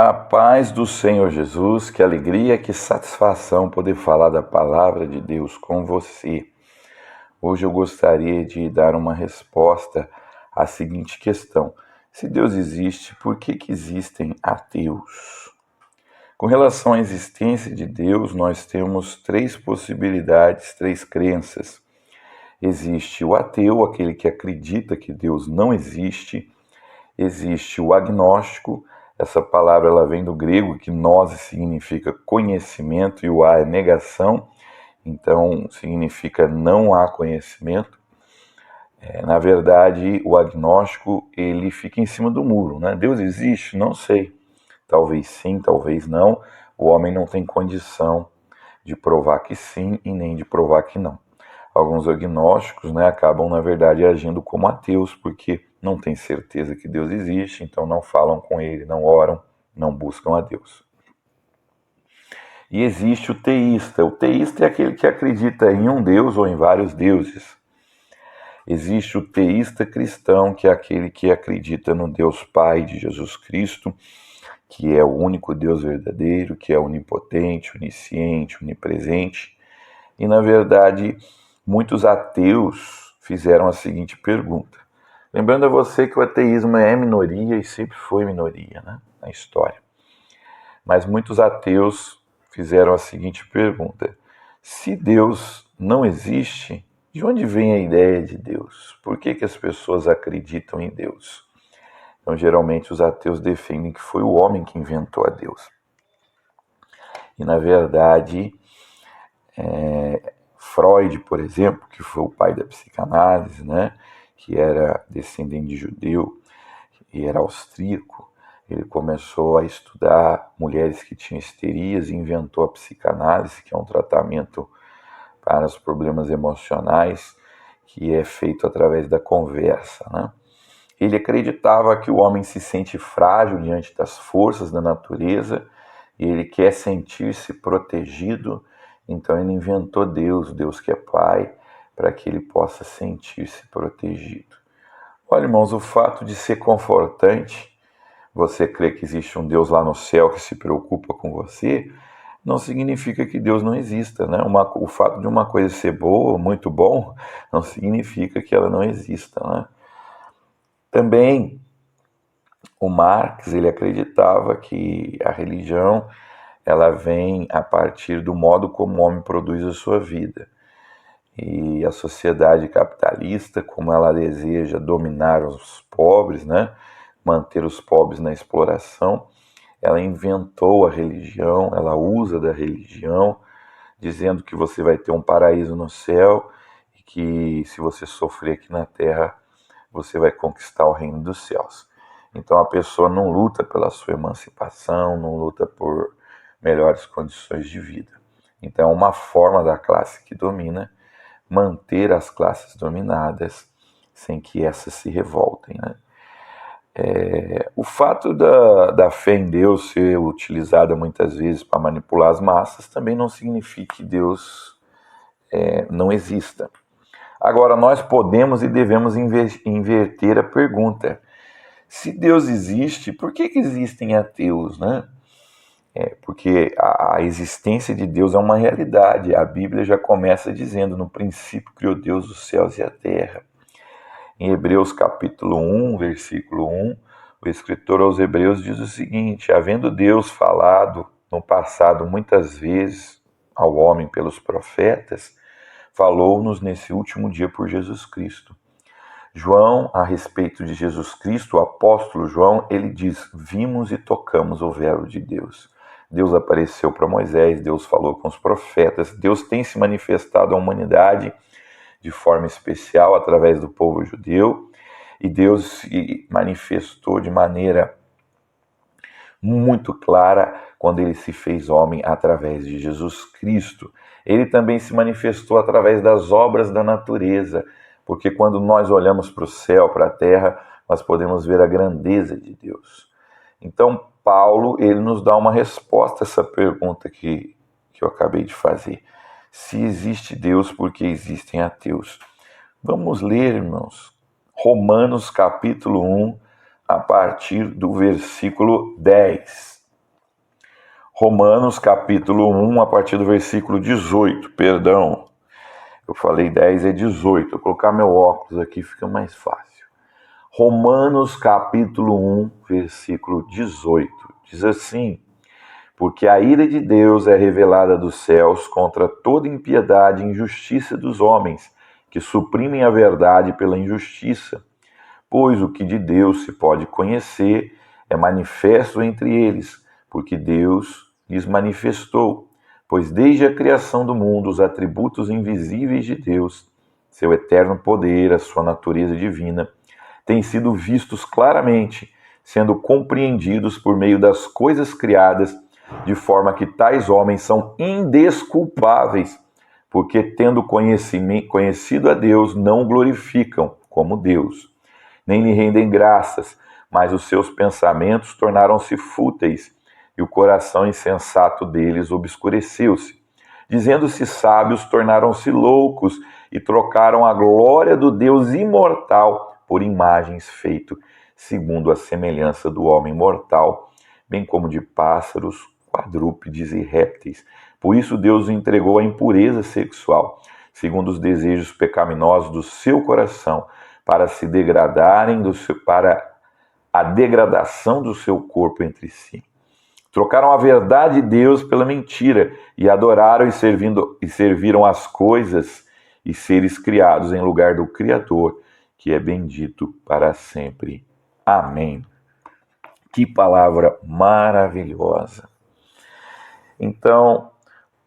A paz do Senhor Jesus, que alegria, que satisfação poder falar da palavra de Deus com você. Hoje eu gostaria de dar uma resposta à seguinte questão: se Deus existe, por que existem ateus? Com relação à existência de Deus, nós temos três possibilidades, três crenças. Existe o ateu, aquele que acredita que Deus não existe. Existe o agnóstico. Essa palavra ela vem do grego, que gnose significa conhecimento e o a é negação, então significa não há conhecimento. Na verdade, o agnóstico ele fica em cima do muro, né? Deus existe? Não sei. Talvez sim, talvez não. O homem não tem condição de provar que sim e nem de provar que não. Alguns agnósticos, acabam, na verdade, agindo como ateus, porque não têm certeza que Deus existe, então não falam com Ele, não oram, não buscam a Deus. E existe o teísta. O teísta é aquele que acredita em um Deus ou em vários deuses. Existe o teísta cristão, que é aquele que acredita no Deus Pai de Jesus Cristo, que é o único Deus verdadeiro, que é onipotente, onisciente, onipresente. E, na verdade, muitos ateus fizeram a seguinte pergunta. Lembrando a você que o ateísmo é minoria e sempre foi minoria, na história. Mas muitos ateus fizeram a seguinte pergunta: se Deus não existe, de onde vem a ideia de Deus? Por que as pessoas acreditam em Deus? Então, geralmente, os ateus defendem que foi o homem que inventou a Deus. E, na verdade, Freud, por exemplo, que foi o pai da psicanálise, que era descendente de judeu e era austríaco, ele começou a estudar mulheres que tinham histerias e inventou a psicanálise, que é um tratamento para os problemas emocionais, que é feito através da conversa, Ele acreditava que o homem se sente frágil diante das forças da natureza e ele quer sentir-se protegido. Então ele inventou Deus, Deus que é Pai, para que ele possa sentir-se protegido. Olha, irmãos, o fato de ser confortante, você crer que existe um Deus lá no céu que se preocupa com você, não significa que Deus não exista, o fato de uma coisa ser boa, muito bom, não significa que ela não exista, Também o Marx, ele acreditava que a religião ela vem a partir do modo como o homem produz a sua vida. E a sociedade capitalista, como ela deseja dominar os pobres, manter os pobres na exploração, ela inventou a religião, ela usa da religião, dizendo que você vai ter um paraíso no céu e que se você sofrer aqui na terra, você vai conquistar o reino dos céus. Então a pessoa não luta pela sua emancipação, não luta por melhores condições de vida. Então é uma forma da classe que domina manter as classes dominadas sem que essas se revoltem. O fato da fé em Deus ser utilizada muitas vezes para manipular as massas também não significa que Deus não exista. Agora, nós podemos e devemos inverter a pergunta. Se Deus existe, por que existem ateus, Porque a existência de Deus é uma realidade. A Bíblia já começa dizendo: no princípio criou Deus os céus e a terra. Em Hebreus capítulo 1, versículo 1, o escritor aos Hebreus diz o seguinte: havendo Deus falado no passado muitas vezes ao homem pelos profetas, falou-nos nesse último dia por Jesus Cristo. João, a respeito de Jesus Cristo, o apóstolo João, ele diz: vimos e tocamos o verbo de Deus. Deus apareceu para Moisés, Deus falou com os profetas, Deus tem se manifestado à humanidade de forma especial através do povo judeu, e Deus se manifestou de maneira muito clara quando ele se fez homem através de Jesus Cristo. Ele também se manifestou através das obras da natureza, porque quando nós olhamos para o céu, para a terra, nós podemos ver a grandeza de Deus. Então, Paulo, ele nos dá uma resposta a essa pergunta que eu acabei de fazer. Se existe Deus, por que existem ateus? Vamos ler, irmãos, Romanos capítulo 1, a partir do versículo 10. Romanos capítulo 1, a partir do versículo 18, perdão. Eu falei 10, é 18. Vou colocar meu óculos aqui, fica mais fácil. Romanos capítulo 1, versículo 18. Diz assim: porque a ira de Deus é revelada dos céus contra toda impiedade e injustiça dos homens, que suprimem a verdade pela injustiça. Pois o que de Deus se pode conhecer é manifesto entre eles, porque Deus lhes manifestou. Pois desde a criação do mundo, os atributos invisíveis de Deus, seu eterno poder, a sua natureza divina, têm sido vistos claramente, sendo compreendidos por meio das coisas criadas, de forma que tais homens são indesculpáveis, porque tendo conhecido a Deus, não o glorificam como Deus, nem lhe rendem graças, mas os seus pensamentos tornaram-se fúteis, e o coração insensato deles obscureceu-se. Dizendo-se sábios, tornaram-se loucos, e trocaram a glória do Deus imortal por imagens feitas segundo a semelhança do homem mortal, bem como de pássaros, quadrúpedes e répteis. Por isso Deus o entregou à impureza sexual, segundo os desejos pecaminosos do seu coração, para se degradarem para a degradação do seu corpo entre si. Trocaram a verdade de Deus pela mentira e adoraram e serviram as coisas e seres criados em lugar do Criador, que é bendito para sempre. Amém. Que palavra maravilhosa. Então,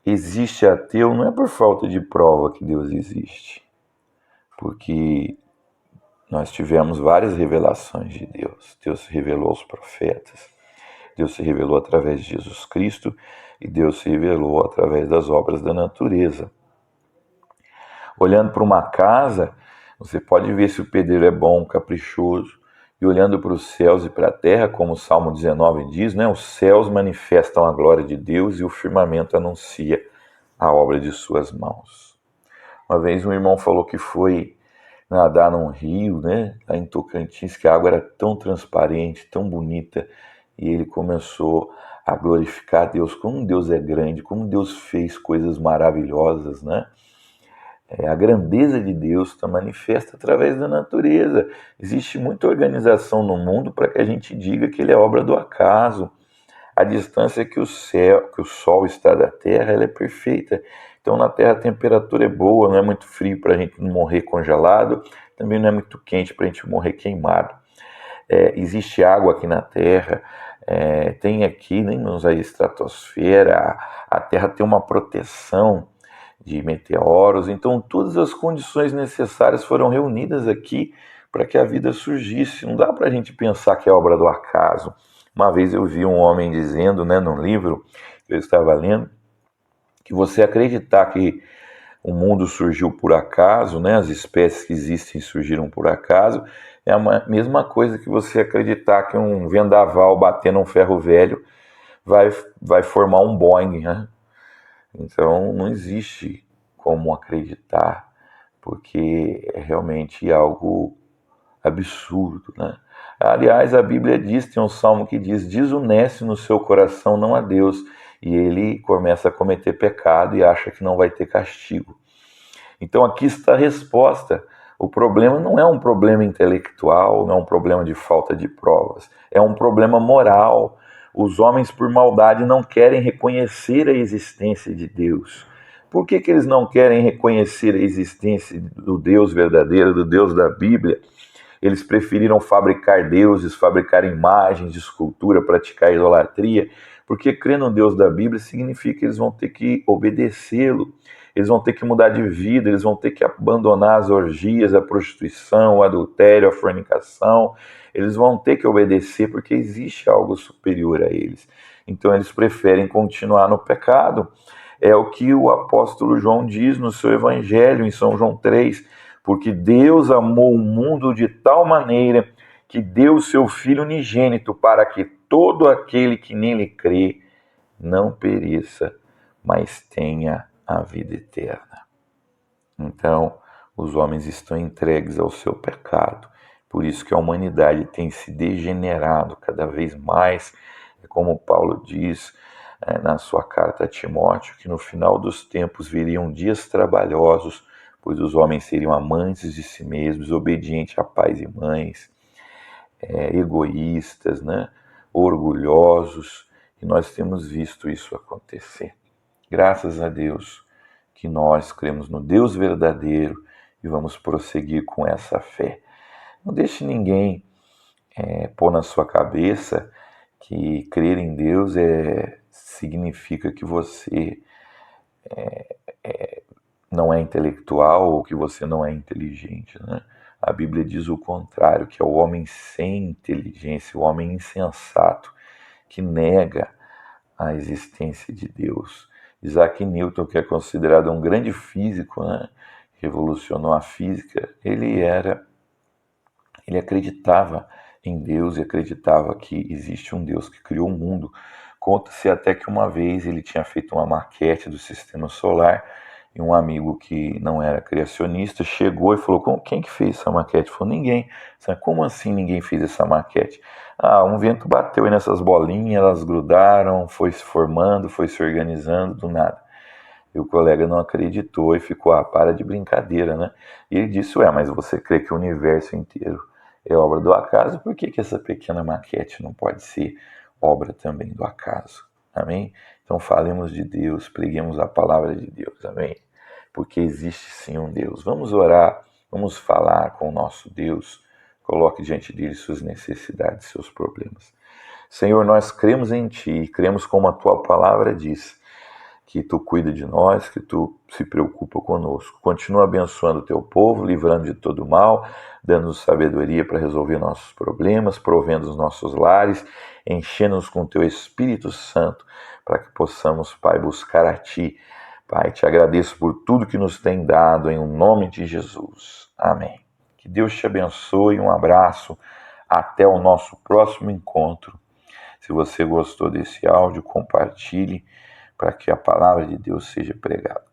existe ateu não é por falta de prova que Deus existe, porque nós tivemos várias revelações de Deus. Deus se revelou aos profetas, Deus se revelou através de Jesus Cristo e Deus se revelou através das obras da natureza. Olhando para uma casa, você pode ver se o pedreiro é bom, caprichoso, e olhando para os céus e para a terra, como o Salmo 19 diz, né, os céus manifestam a glória de Deus e o firmamento anuncia a obra de suas mãos. Uma vez um irmão falou que foi nadar num rio, né, lá em Tocantins, que a água era tão transparente, tão bonita, e ele começou a glorificar Deus, como Deus é grande, como Deus fez coisas maravilhosas, né? A grandeza de Deus está manifesta através da natureza. Existe muita organização no mundo para que a gente diga que ele é obra do acaso. A distância que o Sol está da Terra, ela é perfeita. Então na Terra a temperatura é boa, não é muito frio para a gente não morrer congelado, também não é muito quente para a gente morrer queimado. Existe água aqui na Terra, tem aqui, nem nos a estratosfera, a Terra tem uma proteção de meteoros, então todas as condições necessárias foram reunidas aqui para que a vida surgisse. Não dá para a gente pensar que é obra do acaso. Uma vez eu vi um homem dizendo, né, num livro que eu estava lendo, que você acreditar que o mundo surgiu por acaso, né, as espécies que existem surgiram por acaso, é a mesma coisa que você acreditar que um vendaval batendo um ferro velho vai formar um Boeing, né? Então não existe como acreditar, porque é realmente algo absurdo, né? Aliás, a Bíblia diz, tem um salmo que diz: desoneste no seu coração não a Deus, e ele começa a cometer pecado e acha que não vai ter castigo. Então aqui está a resposta. O problema não é um problema intelectual, não é um problema de falta de provas, é um problema moral. Os homens, por maldade, não querem reconhecer a existência de Deus. Por que eles não querem reconhecer a existência do Deus verdadeiro, do Deus da Bíblia? Eles preferiram fabricar deuses, fabricar imagens de escultura, praticar idolatria, porque crer no Deus da Bíblia significa que eles vão ter que obedecê-lo, eles vão ter que mudar de vida, eles vão ter que abandonar as orgias, a prostituição, o adultério, a fornicação. Eles vão ter que obedecer porque existe algo superior a eles. Então eles preferem continuar no pecado. É o que o apóstolo João diz no seu evangelho, em São João 3, porque Deus amou o mundo de tal maneira que deu o seu Filho unigênito para que todo aquele que nele crê não pereça, mas tenha a vida eterna. Então, os homens estão entregues ao seu pecado. Por isso que a humanidade tem se degenerado cada vez mais. Como Paulo diz, na sua carta a Timóteo, que no final dos tempos viriam dias trabalhosos, pois os homens seriam amantes de si mesmos, obedientes a pais e mães, egoístas, né? Orgulhosos, e nós temos visto isso acontecer. Graças a Deus que nós cremos no Deus verdadeiro e vamos prosseguir com essa fé. Não deixe ninguém pôr na sua cabeça que crer em Deus significa que você não é intelectual ou que você não é inteligente, né? A Bíblia diz o contrário, que é o homem sem inteligência, o homem insensato, que nega a existência de Deus. Isaac Newton, que é considerado um grande físico, né? Revolucionou a física, ele acreditava em Deus e acreditava que existe um Deus que criou o mundo. Conta-se até que uma vez ele tinha feito uma maquete do sistema solar e um amigo que não era criacionista chegou e falou: quem que fez essa maquete? Falou: ninguém. Como assim ninguém fez essa maquete? Um vento bateu aí nessas bolinhas, elas grudaram, foi se formando, foi se organizando do nada. E o colega não acreditou e ficou: para de brincadeira, né? E ele disse: mas você crê que o universo inteiro é obra do acaso? Por que essa pequena maquete não pode ser obra também do acaso? Amém? Então falemos de Deus, preguemos a palavra de Deus, amém? Porque existe sim um Deus. Vamos orar, vamos falar com o nosso Deus, coloque diante dele suas necessidades, seus problemas. Senhor, nós cremos em Ti, cremos como a Tua palavra diz, que Tu cuida de nós, que Tu se preocupa conosco. Continua abençoando o Teu povo, livrando de todo mal, dando-nos sabedoria para resolver nossos problemas, provendo os nossos lares, enchendo-nos com Teu Espírito Santo, para que possamos, Pai, buscar a Ti. Pai, Te agradeço por tudo que nos tem dado, em nome de Jesus. Amém. Que Deus te abençoe, um abraço, até o nosso próximo encontro. Se você gostou desse áudio, compartilhe, para que a palavra de Deus seja pregada.